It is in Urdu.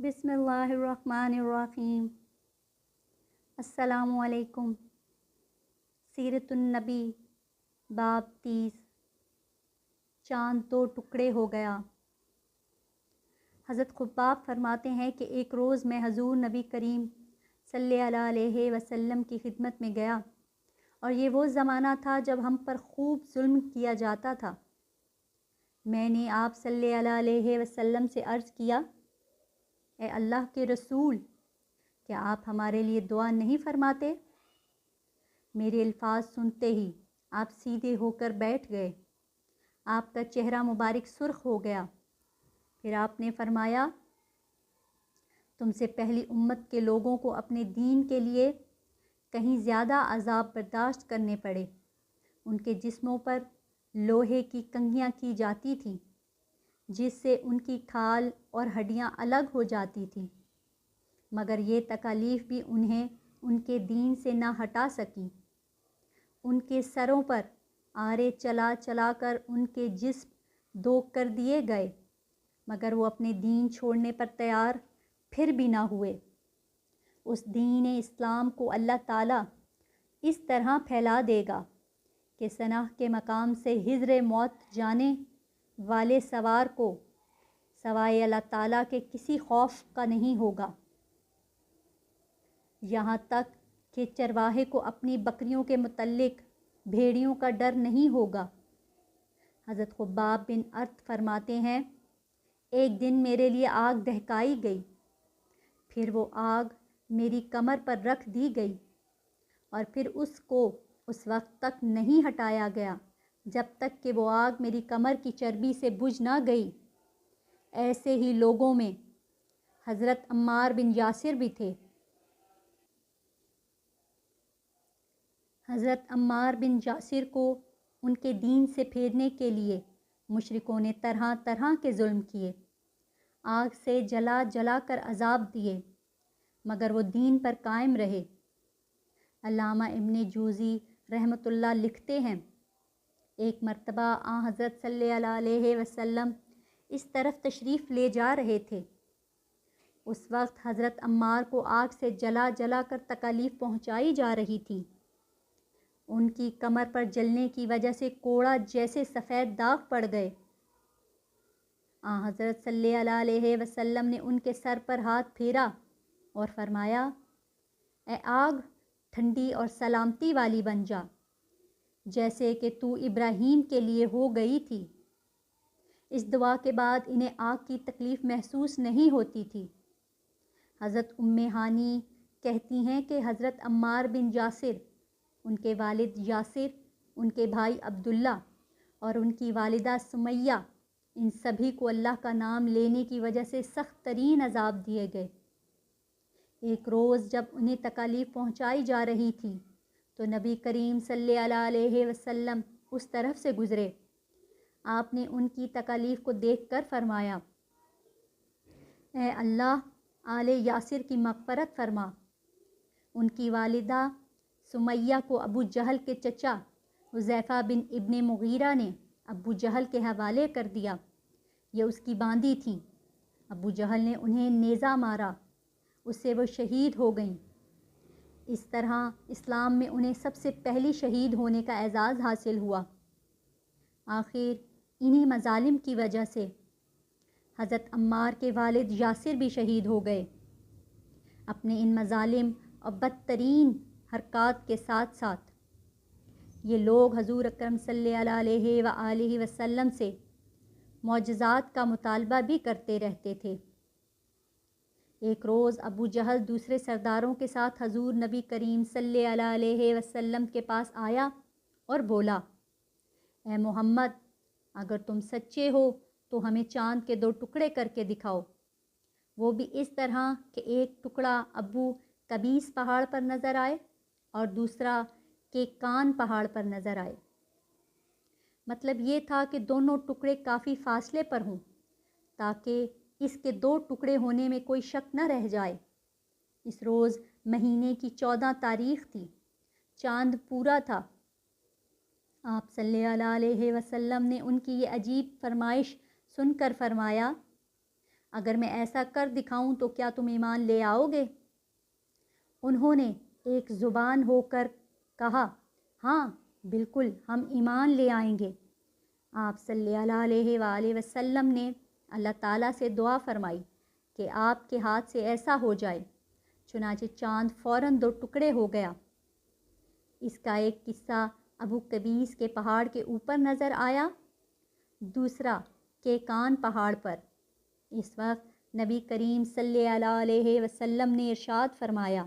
بسم اللہ الرحمن الرحیم۔ السلام علیکم۔ سیرت النبی باب 30 چاند دو ٹکڑے ہو گیا۔ حضرت خباب فرماتے ہیں کہ ایک روز میں حضور نبی کریم صلی اللہ علیہ وسلم کی خدمت میں گیا، اور یہ وہ زمانہ تھا جب ہم پر خوب ظلم کیا جاتا تھا۔ میں نے آپ صلی اللہ علیہ وسلم سے عرض کیا، اے اللہ کے رسول، کیا آپ ہمارے لیے دعا نہیں فرماتے؟ میرے الفاظ سنتے ہی آپ سیدھے ہو کر بیٹھ گئے۔ آپ کا چہرہ مبارک سرخ ہو گیا۔ پھر آپ نے فرمایا، تم سے پہلی امت کے لوگوں کو اپنے دین کے لیے کہیں زیادہ عذاب برداشت کرنے پڑے۔ ان کے جسموں پر لوہے کی کنگھیاں کی جاتی تھیں، جس سے ان کی کھال اور ہڈیاں الگ ہو جاتی تھیں، مگر یہ تکالیف بھی انہیں ان کے دین سے نہ ہٹا سکی۔ ان کے سروں پر آرے چلا چلا کر ان کے جسم دوغ کر دیے گئے، مگر وہ اپنے دین چھوڑنے پر تیار پھر بھی نہ ہوئے۔ اس دین اسلام کو اللہ تعالیٰ اس طرح پھیلا دے گا کہ سنہ کے مقام سے حضر موت جانے والے سوار کو سوائے اللہ تعالیٰ کے کسی خوف کا نہیں ہوگا، یہاں تک کہ چرواہے کو اپنی بکریوں کے متعلق بھیڑیوں کا ڈر نہیں ہوگا۔ حضرت خباب بن ارت فرماتے ہیں، ایک دن میرے لیے آگ دہکائی گئی، پھر وہ آگ میری کمر پر رکھ دی گئی، اور پھر اس کو اس وقت تک نہیں ہٹایا گیا جب تک کہ وہ آگ میری کمر کی چربی سے بجھ نہ گئی۔ ایسے ہی لوگوں میں حضرت عمار بن یاسر بھی تھے۔ حضرت عمار بن یاسر کو ان کے دین سے پھیرنے کے لیے مشرکوں نے طرح طرح کے ظلم کیے، آگ سے جلا جلا کر عذاب دیے، مگر وہ دین پر قائم رہے۔ علامہ ابن جوزی رحمۃ اللہ لکھتے ہیں، ایک مرتبہ حضرت صلی اللہ علیہ وسلم اس طرف تشریف لے جا رہے تھے۔ اس وقت حضرت عمار کو آگ سے جلا جلا کر تکالیف پہنچائی جا رہی تھی۔ ان کی کمر پر جلنے کی وجہ سے کوڑا جیسے سفید داغ پڑ گئے۔ حضرت صلی اللہ علیہ وسلم نے ان کے سر پر ہاتھ پھیرا اور فرمایا، اے آگ، ٹھنڈی اور سلامتی والی بن جا، جیسے کہ تو ابراہیم کے لیے ہو گئی تھی۔ اس دعا کے بعد انہیں آگ کی تکلیف محسوس نہیں ہوتی تھی۔ حضرت ام ہانی کہتی ہیں کہ حضرت عمار بن یاسر، ان کے والد یاسر، ان کے بھائی عبداللہ اور ان کی والدہ سمیہ، ان سبھی کو اللہ کا نام لینے کی وجہ سے سخت ترین عذاب دیے گئے۔ ایک روز جب انہیں تکالیف پہنچائی جا رہی تھی تو نبی کریم صلی اللہ علیہ وسلم اس طرف سے گزرے۔ آپ نے ان کی تکالیف کو دیکھ کر فرمایا، اے اللہ، آل یاسر کی مغفرت فرما۔ ان کی والدہ سمیہ کو ابو جہل کے چچا حذیفہ بن ابن مغیرہ نے ابو جہل کے حوالے کر دیا۔ یہ اس کی باندی تھیں۔ ابو جہل نے انہیں نیزہ مارا، اس سے وہ شہید ہو گئیں۔ اس طرح اسلام میں انہیں سب سے پہلی شہید ہونے کا اعزاز حاصل ہوا۔ آخر انہی مظالم کی وجہ سے حضرت عمار کے والد یاسر بھی شہید ہو گئے۔ اپنے ان مظالم اور بدترین حرکات کے ساتھ ساتھ یہ لوگ حضور اکرم صلی اللہ علیہ وآلہ وسلم سے معجزات کا مطالبہ بھی کرتے رہتے تھے۔ ایک روز ابو جہل دوسرے سرداروں کے ساتھ حضور نبی کریم صلی اللہ علیہ وسلم کے پاس آیا اور بولا، اے محمد، اگر تم سچے ہو تو ہمیں چاند کے 2 ٹکڑے کر کے دکھاؤ، وہ بھی اس طرح کہ ایک ٹکڑا ابو قبیس پہاڑ پر نظر آئے اور دوسرا کیکان پہاڑ پر نظر آئے۔ مطلب یہ تھا کہ دونوں ٹکڑے کافی فاصلے پر ہوں تاکہ اس کے 2 ٹکڑے ہونے میں کوئی شک نہ رہ جائے۔ اس روز مہینے کی 14 تاریخ تھی، چاند پورا تھا۔ آپ صلی اللہ علیہ وسلم نے ان کی یہ عجیب فرمائش سن کر فرمایا، اگر میں ایسا کر دکھاؤں تو کیا تم ایمان لے آؤ گے؟ انہوں نے ایک زبان ہو کر کہا، ہاں بالکل، ہم ایمان لے آئیں گے۔ آپ صلی اللہ علیہ وآلہ وسلم نے اللہ تعالیٰ سے دعا فرمائی کہ آپ کے ہاتھ سے ایسا ہو جائے۔ چنانچہ چاند فوراً 2 ٹکڑے ہو گیا۔ اس کا ایک قصہ ابو قبیس کے پہاڑ کے اوپر نظر آیا، دوسرا کیکان پہاڑ پر۔ اس وقت نبی کریم صلی اللہ علیہ وسلم نے ارشاد فرمایا،